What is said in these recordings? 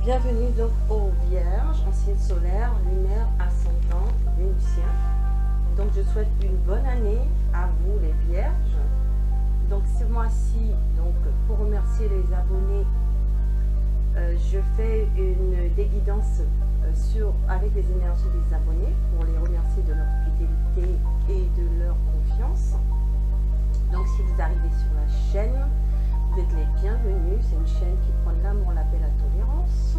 Bienvenue donc aux Vierges, en signe solaire, lunaire, ascendant, vénusien. Donc je souhaite une bonne année à vous les Vierges. Donc ce mois-ci, donc pour remercier les abonnés, je fais une déguidance avec les énergies des abonnés pour les remercier de leur fidélité et de leur confiance. Donc si vous arrivez sur la chaîne, vous êtes les bienvenus. C'est une chaîne qui prend l'amour, la paix, la tolérance.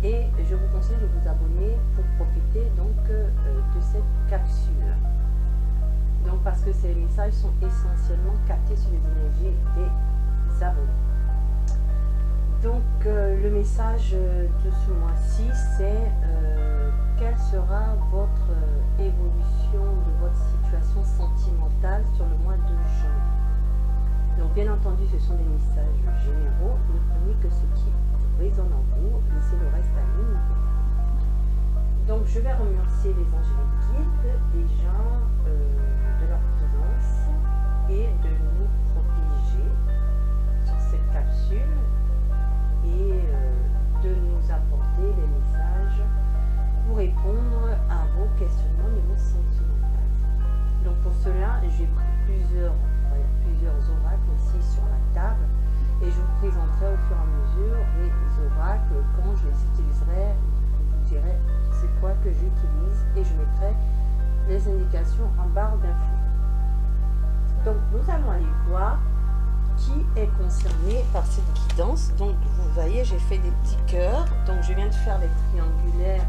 Et je vous conseille de vous abonner pour profiter donc de cette capsule. Donc parce que ces messages sont essentiellement captés sur les énergies des abonnés. Donc le message de ce mois-ci, c'est quelle sera votre évolution de votre situation sentimentale sur le mois de janvier. Donc bien entendu, ce sont des messages généraux. Ne prenez que ce qui résonne en vous, laissez le reste à l'univers. Donc je vais remercier les anges et les guides déjà de leur présence et de nous protéger sur cette capsule et de nous apporter les messages pour répondre à vos questionnements au niveau sentimental. Donc pour cela, j'ai pris plusieurs oracles ici sur la table et je vous présenterai au fur et à mesure les oracles. Quand je les utiliserai, je vous dirai c'est quoi que j'utilise et je mettrai les indications en barre d'infos. Donc nous allons aller voir qui est concerné par cette guidance. Donc vous voyez, j'ai fait des petits cœurs. Donc je viens de faire les triangulaires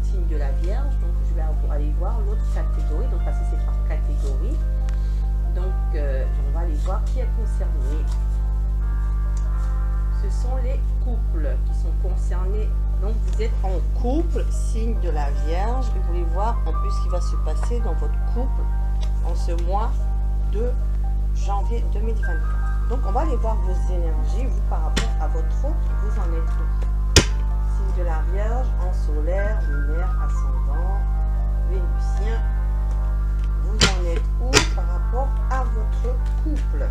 signe de la Vierge. Donc je vais aller voir l'autre catégorie. Donc parce que c'est par catégorie. Donc on va aller voir qui est concerné. Ce sont les couples qui sont concernés. Donc vous êtes en couple, signe de la Vierge. Et vous voulez voir en plus ce qui va se passer dans votre couple en ce mois de janvier 2024. Donc on va aller voir vos énergies, vous par rapport à votre autre, vous en êtes où? Signe de la Vierge, en solaire, lunaire, ascendant, vénusien. Vous en êtes où par rapport à votre couple?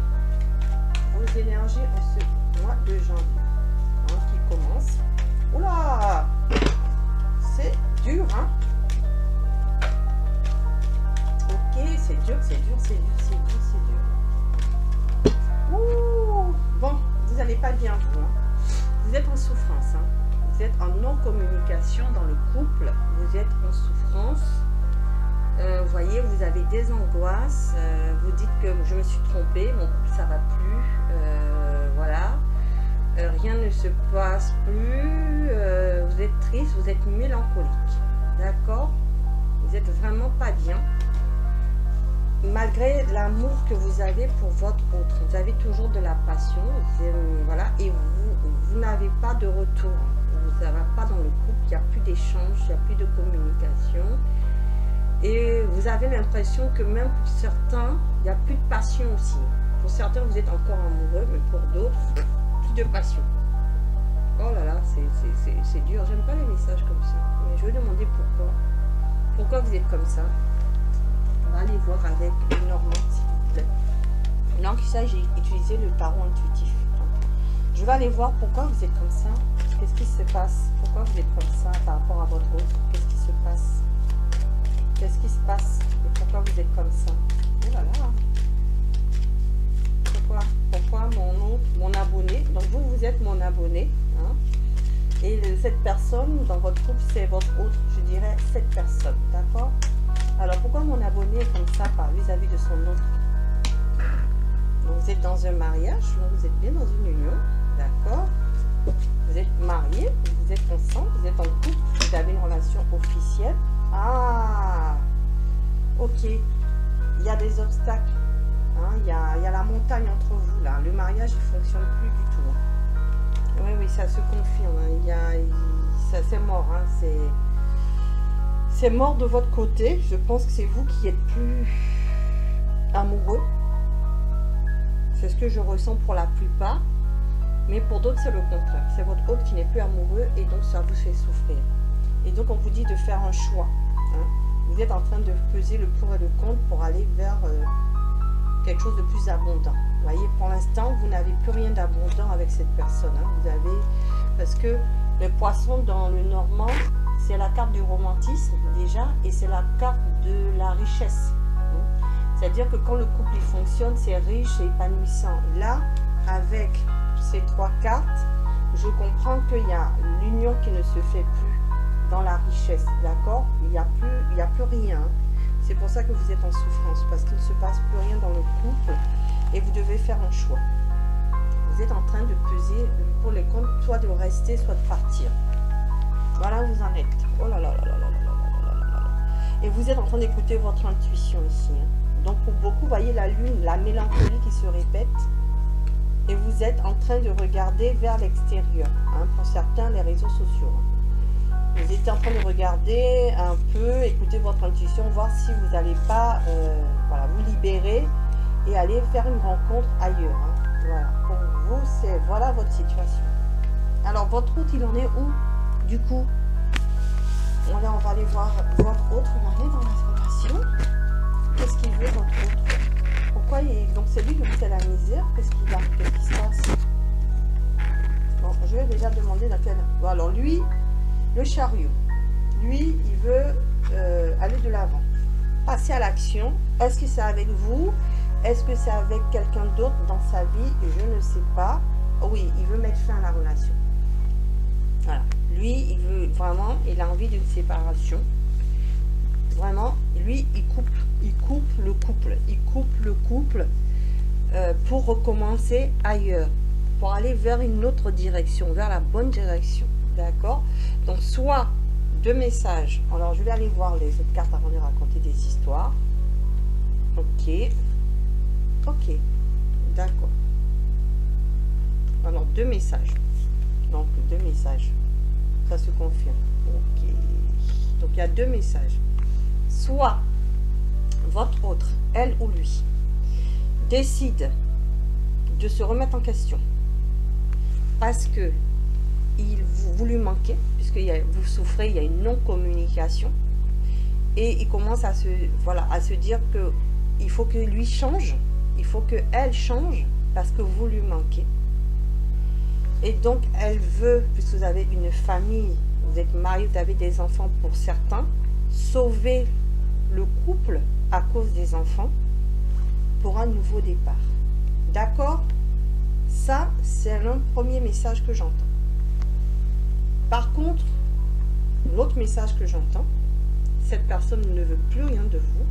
Vos énergies en ce mois de janvier. Donc qui commence. Oula! C'est dur, hein? Ok, c'est dur, c'est dur, c'est dur, c'est dur, c'est dur. Ouh, bon, vous n'allez pas bien, vous. Hein. Vous êtes en souffrance. Hein. Vous êtes en non-communication dans le couple. Vous êtes en souffrance. Vous voyez, vous avez des angoisses. Vous dites que je me suis trompée, mon couple, ça va plus. Voilà. Rien ne se passe plus. Vous êtes triste, vous êtes mélancolique. D'accord? Vous n'êtes vraiment pas bien. Malgré l'amour que vous avez pour votre autre, vous avez toujours de la passion, voilà, et vous n'avez pas de retour, vous n'avez pas dans le couple, il n'y a plus d'échange, il n'y a plus de communication, et vous avez l'impression que même pour certains, il n'y a plus de passion aussi. Pour certains, vous êtes encore amoureux, mais pour d'autres, plus de passion. Oh là là, c'est dur, j'aime pas les messages comme ça, mais je vais demander pourquoi. Pourquoi vous êtes comme ça? On va aller voir avec Normand, s'il vous plaît. Donc ça, j'ai utilisé le tarot intuitif. Je vais aller voir pourquoi vous êtes comme ça. Qu'est-ce qui se passe? Pourquoi vous êtes comme ça par rapport à votre autre? Qu'est-ce qui se passe? Qu'est-ce qui se passe? Et pourquoi vous êtes comme ça? Oh là là. Pourquoi mon abonné? Donc vous êtes mon abonné. Hein? Et cette personne dans votre couple, c'est votre autre. Je dirais cette personne. D'accord? Alors, pourquoi mon abonné est comme ça vis-à-vis de son autre? Donc, vous êtes dans un mariage, donc vous êtes bien dans une union, d'accord? Vous êtes mariés, vous êtes ensemble, vous êtes en couple, vous avez une relation officielle. Ah! Ok. Il y a des obstacles. Hein? Il y a la montagne entre vous, là. Le mariage, il ne fonctionne plus du tout. Hein. Oui, oui, ça se confirme. Hein. C'est mort, hein. C'est mort de votre côté. Je pense que c'est vous qui êtes plus amoureux. C'est ce que je ressens pour la plupart. Mais pour d'autres, c'est le contraire. C'est votre autre qui n'est plus amoureux et donc ça vous fait souffrir. Et donc, on vous dit de faire un choix. Hein. Vous êtes en train de peser le pour et le contre pour aller vers quelque chose de plus abondant. Vous voyez, pour l'instant, vous n'avez plus rien d'abondant avec cette personne. Hein. Vous avez, parce que le poisson dans le normand, c'est la carte du romantisme déjà, et c'est la carte de la richesse. C'est-à-dire que quand le couple il fonctionne, c'est riche, c'est épanouissant. Là, avec ces 3 cartes, je comprends qu'il y a l'union qui ne se fait plus dans la richesse, d'accord? Il n'y a plus rien. C'est pour ça que vous êtes en souffrance, parce qu'il ne se passe plus rien dans le couple et vous devez faire un choix. Vous êtes en train de peser pour les comptes, soit de rester, soit de partir. Voilà où vous en êtes. Oh là là là là là là là là là là. Et vous êtes en train d'écouter votre intuition ici. Donc pour beaucoup, vous voyez la lune, la mélancolie qui se répète. Et vous êtes en train de regarder vers l'extérieur. Pour certains, les réseaux sociaux. Vous êtes en train de regarder un peu, écouter votre intuition, voir si vous n'allez pas voilà, vous libérer et aller faire une rencontre ailleurs. Voilà, pour vous, c'est voilà votre situation. Alors, votre autre, il en est où, du coup? Bon, là, on va aller voir votre autre, il en est dans la relation. Qu'est-ce qu'il veut, votre autre? Pourquoi il... Donc, c'est lui qui vous fait la misère. Qu'est-ce qu'il a? Qu'est-ce qui se passe? Bon, je vais déjà demander dans quel... Bon, alors, lui, le chariot, lui, il veut aller de l'avant. Passer à l'action. Est-ce que c'est avec vous? Est-ce que c'est avec quelqu'un d'autre dans sa vie? Je ne sais pas. Oui, il veut mettre fin à la relation. Voilà. Lui, il veut vraiment, il a envie d'une séparation. Vraiment, lui, il coupe le couple. Il coupe le couple pour recommencer ailleurs. Pour aller vers une autre direction, vers la bonne direction. D'accord? Donc, soit 2 messages. Alors, je vais aller voir les autres cartes avant de raconter des histoires. Ok. Ok, d'accord. Alors, 2 messages. Donc, 2 messages. Ça se confirme. Ok. Donc, il y a 2 messages. Soit votre autre, elle ou lui, décide de se remettre en question. Parce que vous lui manquez, puisque vous souffrez, il y a une non-communication. Et il commence à se dire que il faut que lui change. Il faut qu'elle change parce que vous lui manquez. Et donc, elle veut, puisque vous avez une famille, vous êtes marié, vous avez des enfants pour certains, sauver le couple à cause des enfants pour un nouveau départ. D'accord? Ça, c'est un premier message que j'entends. Par contre, l'autre message que j'entends, cette personne ne veut plus rien de vous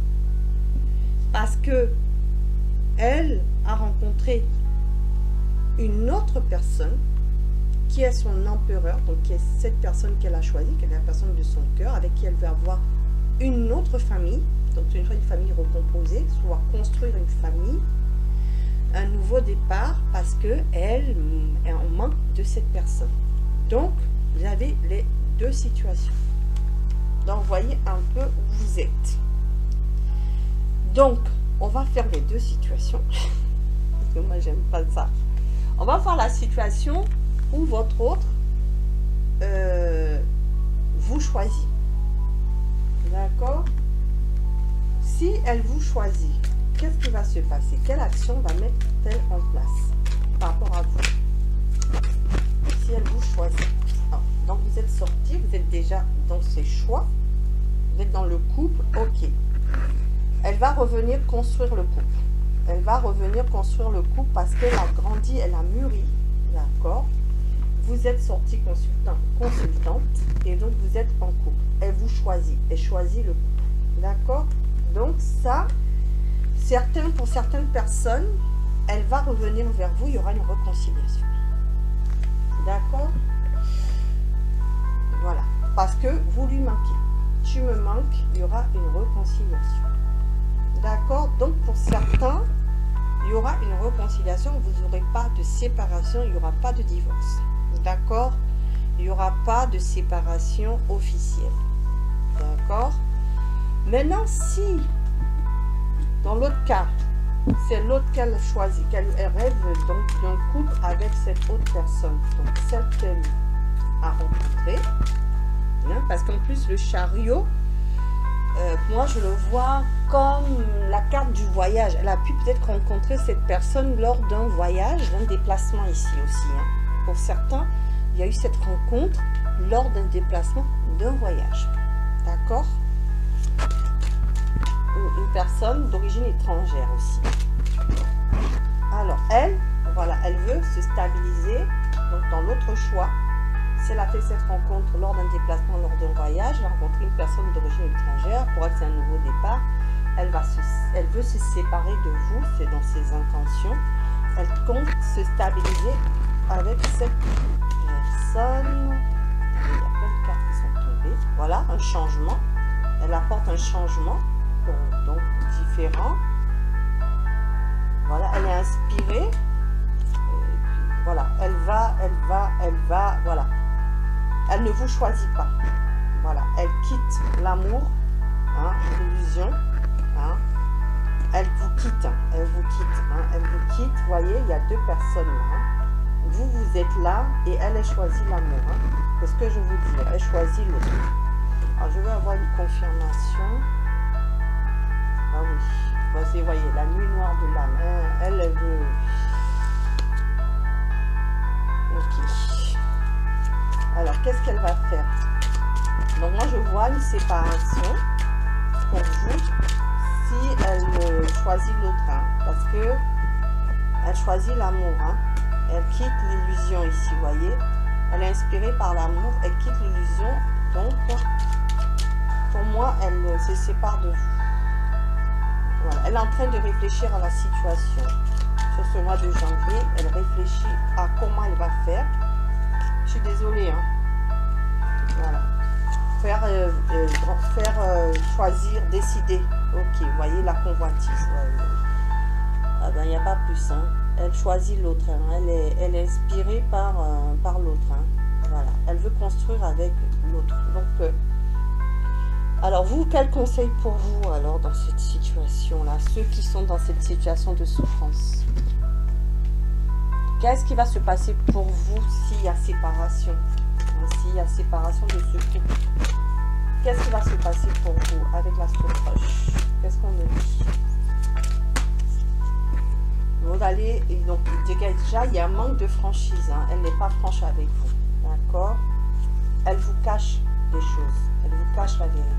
parce que elle a rencontré une autre personne qui est son empereur, donc qui est cette personne qu'elle a choisie, qui est la personne de son cœur, avec qui elle veut avoir une autre famille, donc une famille recomposée, soit construire une famille, un nouveau départ, parce que elle est en manque de cette personne. Donc, vous avez les 2 situations. Donc, vous voyez un peu où vous êtes. Donc, on va faire les 2 situations. Parce que moi, j'aime pas ça. On va voir la situation où votre autre vous choisit. D'accord? Si elle vous choisit, qu'est-ce qui va se passer? Quelle action va mettre-t-elle en place par rapport à vous? Si elle vous choisit. Alors, donc, vous êtes sorti, vous êtes déjà dans ses choix. Vous êtes dans le couple, ok. Elle va revenir construire le couple. Elle va revenir construire le couple parce qu'elle a grandi, elle a mûri. D'accord? Vous êtes sorti consultante et donc vous êtes en couple. Elle vous choisit. Elle choisit le couple. D'accord? Donc ça, pour certaines personnes, elle va revenir vers vous. Il y aura une réconciliation. D'accord? Voilà. Parce que vous lui manquez. Tu me manques, il y aura une réconciliation. D'accord? Donc, pour certains, il y aura une réconciliation. Vous n'aurez pas de séparation, il n'y aura pas de divorce. D'accord? Il n'y aura pas de séparation officielle. D'accord? Maintenant, si, dans l'autre cas, c'est l'autre qu'elle choisit, qu'elle rêve donc d'un couple avec cette autre personne, donc celle qu'elle a rencontrée, hein, parce qu'en plus, le chariot, moi, je le vois comme la carte du voyage. Elle a pu peut-être rencontrer cette personne lors d'un voyage, d'un déplacement ici aussi. Hein. Pour certains, il y a eu cette rencontre lors d'un déplacement, d'un voyage. D'accord? Une personne d'origine étrangère aussi. Alors, elle, voilà, elle veut se stabiliser. Donc, dans l'autre choix, si elle a fait cette rencontre lors d'un déplacement, lors d'un voyage, elle a rencontré une personne d'origine étrangère, pour elle, c'est un nouveau départ. Elle veut se séparer de vous, c'est dans ses intentions. Elle compte se stabiliser avec cette personne. Il y a plein de cartes qui sont tombées. Voilà, un changement. Elle apporte un changement, donc différent. Voilà, elle est inspirée. Voilà, elle va, voilà. Elle ne vous choisit pas. Voilà, elle quitte l'amour, hein, l'illusion. Hein. Elle vous quitte, elle vous quitte. Vous voyez, il y a deux personnes là. Hein. Vous êtes là et elle choisit l'amour. Hein. C'est ce que je vous dis, elle choisit l'autre. Alors, je vais avoir une confirmation. Ah oui, vous voyez, la nuit noire de l'âme. Hein. Elle veut... Ok. Alors, qu'est-ce qu'elle va faire? Donc, moi, je vois une séparation pour vous si elle choisit l'autre. Hein, parce que elle choisit l'amour. Hein. Elle quitte l'illusion ici, vous voyez. Elle est inspirée par l'amour. Elle quitte l'illusion. Donc, pour moi, elle se sépare de vous. Voilà. Elle est en train de réfléchir à la situation. Sur ce mois de janvier, elle réfléchit à comment elle va faire. Je suis désolée. Hein. Voilà. Faire choisir, décider. Ok, vous voyez la convoitise. Ouais. Ah ben, il n'y a pas plus. Hein. Elle choisit l'autre. Hein. Elle est inspirée par l'autre. Hein. Voilà. Elle veut construire avec l'autre. Donc, alors vous, quel conseil pour vous alors dans cette situation-là, ceux qui sont dans cette situation de souffrance? Qu'est-ce qui va se passer pour vous s'il y a séparation? S'il y a séparation de ce couple, qu'est-ce qui va se passer pour vous avec l'astroproche? Qu'est-ce qu'on me dit? Vous allez, et donc déjà il y a un manque de franchise. Hein. Elle n'est pas franche avec vous, d'accord? Elle vous cache des choses, elle vous cache la vérité.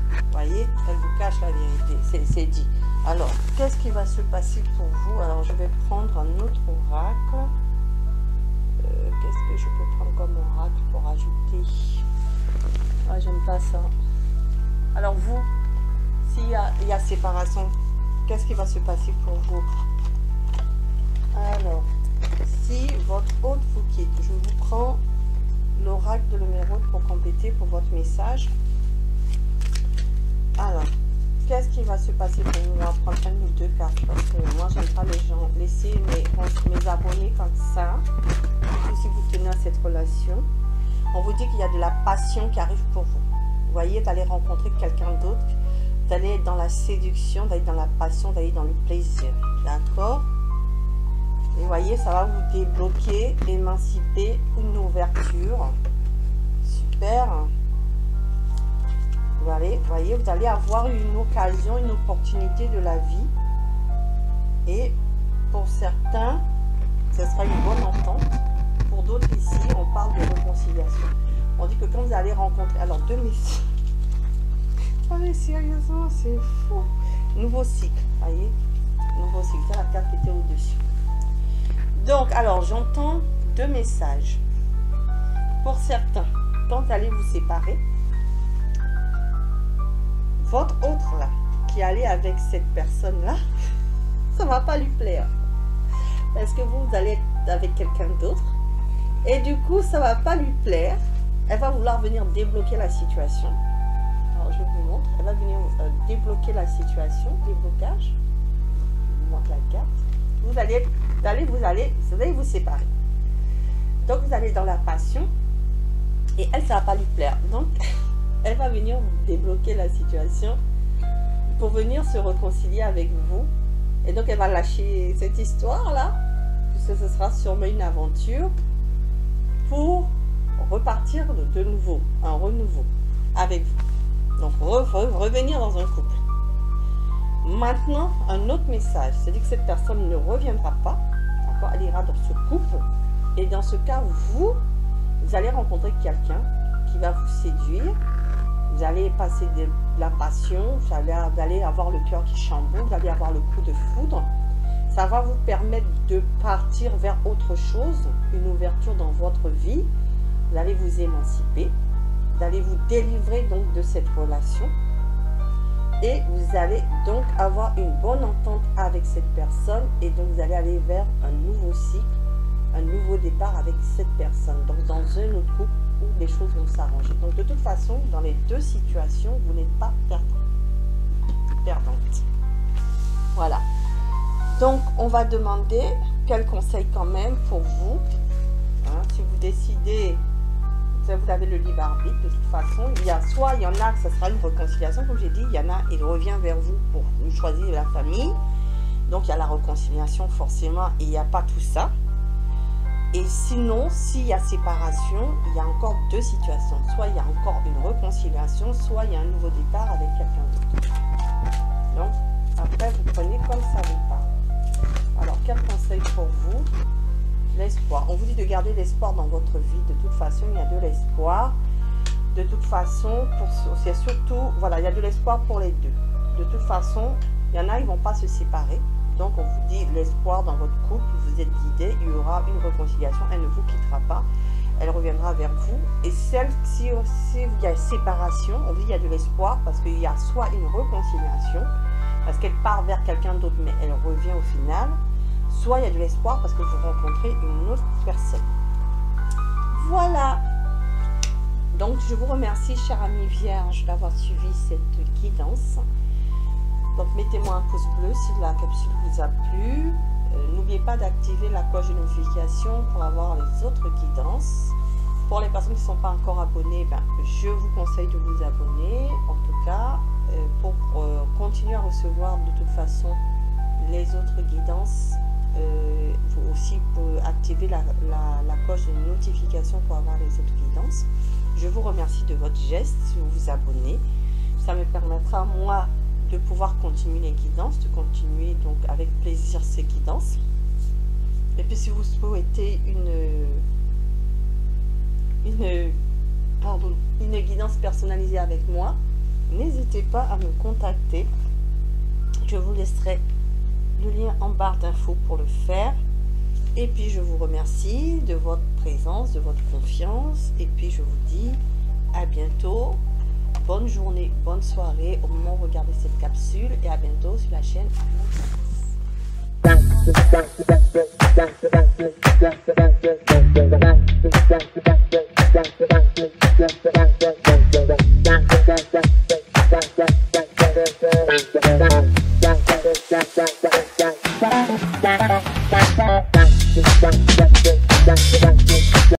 Vous voyez, elle vous cache la vérité, c'est dit. Alors, qu'est-ce qui va se passer pour vous? Alors, je vais prendre un autre oracle. Qu'est-ce que je peux prendre comme oracle pour ajouter? Ah, j'aime pas ça. Alors vous, s'il y a séparation, qu'est-ce qui va se passer pour vous? Alors, si votre hôte vous quitte, je vous prends l'oracle de numéro pour compléter pour votre message. Alors, qu'est-ce qui va se passer pour vous? On va prendre une ou deux cartes parce que moi, j'aime pas les gens laisser mes abonnés comme ça. Surtout si vous tenez à cette relation. On vous dit qu'il y a de la passion qui arrive pour vous. Vous voyez, d'aller rencontrer quelqu'un d'autre, d'aller être dans la séduction, d'aller dans la passion, d'aller dans le plaisir. D'accord? Et vous voyez, ça va vous débloquer, émanciper, une ouverture. Super. Vous voyez, vous allez avoir une occasion, une opportunité de la vie. Et pour certains, ce sera une bonne entente. Pour d'autres ici, on parle de réconciliation. On dit que quand vous allez rencontrer... Alors, 2006. Ah mais sérieusement, c'est fou. Nouveau cycle, voyez. Nouveau cycle, c'est la carte qui était au-dessus. Donc, alors, j'entends deux messages. Pour certains, quand vous allez vous séparer, votre autre là, qui allait avec cette personne-là, ça ne va pas lui plaire. Parce que vous allez être avec quelqu'un d'autre. Et du coup, ça ne va pas lui plaire. Elle va vouloir venir débloquer la situation. Alors, je vous montre. Elle va venir débloquer la situation, déblocage. Je vous montre la carte. Vous allez vous séparer. Donc, vous allez dans la passion. Et elle, ça ne va pas lui plaire. Donc, elle va venir débloquer la situation pour venir se réconcilier avec vous. Et donc, elle va lâcher cette histoire-là, puisque ce sera sûrement une aventure, pour repartir de nouveau, un renouveau avec vous. Donc, revenir dans un couple. Maintenant, un autre message, c'est-à-dire que cette personne ne reviendra pas, d'accord? Elle ira dans ce couple Et dans ce cas, vous allez rencontrer quelqu'un qui va vous séduire. Vous allez passer de la passion, vous allez avoir le cœur qui chamboule, vous allez avoir le coup de foudre. Ça va vous permettre de partir vers autre chose, une ouverture dans votre vie. Vous allez vous émanciper, vous allez vous délivrer donc de cette relation. Et vous allez donc avoir une bonne entente avec cette personne. Et donc vous allez aller vers un nouveau cycle, un nouveau départ avec cette personne. Donc dans un autre couple où les choses vont s'arranger. Donc de toute façon, dans les deux situations, vous n'êtes pas perdante. Voilà. Donc on va demander quel conseil quand même pour vous. Hein, si vous décidez, vous avez le libre arbitre. De toute façon, il y en a que ça sera une réconciliation, comme j'ai dit, il y en a, il revient vers vous pour choisir la famille. Donc il y a la réconciliation forcément, et il n'y a pas tout ça. Et sinon, s'il y a séparation, il y a encore deux situations. Soit il y a encore une réconciliation, soit il y a un nouveau départ avec quelqu'un d'autre. Donc, après, vous prenez comme ça vous parle. Alors, quel conseil pour vous? L'espoir. On vous dit de garder l'espoir dans votre vie. De toute façon, il y a de l'espoir. De toute façon, c'est surtout, voilà, il y a de l'espoir pour les deux. De toute façon, il y en a, ils ne vont pas se séparer. Donc, on vous dit l'espoir dans votre couple, vous êtes guidé, il y aura une réconciliation, elle ne vous quittera pas, elle reviendra vers vous. Et celle, si il y a séparation, on vous dit il y a de l'espoir parce qu'il y a soit une réconciliation, parce qu'elle part vers quelqu'un d'autre, mais elle revient au final, soit il y a de l'espoir parce que vous rencontrez une autre personne. Voilà. Donc, je vous remercie, chère amie Vierge, d'avoir suivi cette guidance. Donc, mettez-moi un pouce bleu si la capsule vous a plu. N'oubliez pas d'activer la cloche de notification pour avoir les autres guidances. Pour les personnes qui ne sont pas encore abonnées, je vous conseille de vous abonner. En tout cas, pour continuer à recevoir de toute façon les autres guidances, vous aussi pouvez activer la cloche de notification pour avoir les autres guidances. Je vous remercie de votre geste si vous vous abonnez. Ça me permettra, moi, de pouvoir continuer les guidances, de continuer donc avec plaisir ces guidances. Et puis si vous souhaitez une guidance personnalisée avec moi, n'hésitez pas à me contacter. Je vous laisserai le lien en barre d'infos pour le faire. Et puis je vous remercie de votre présence, de votre confiance. Et puis je vous dis à bientôt. Bonne journée, bonne soirée au moment où vous regardez cette capsule et à bientôt sur la chaîne Amour.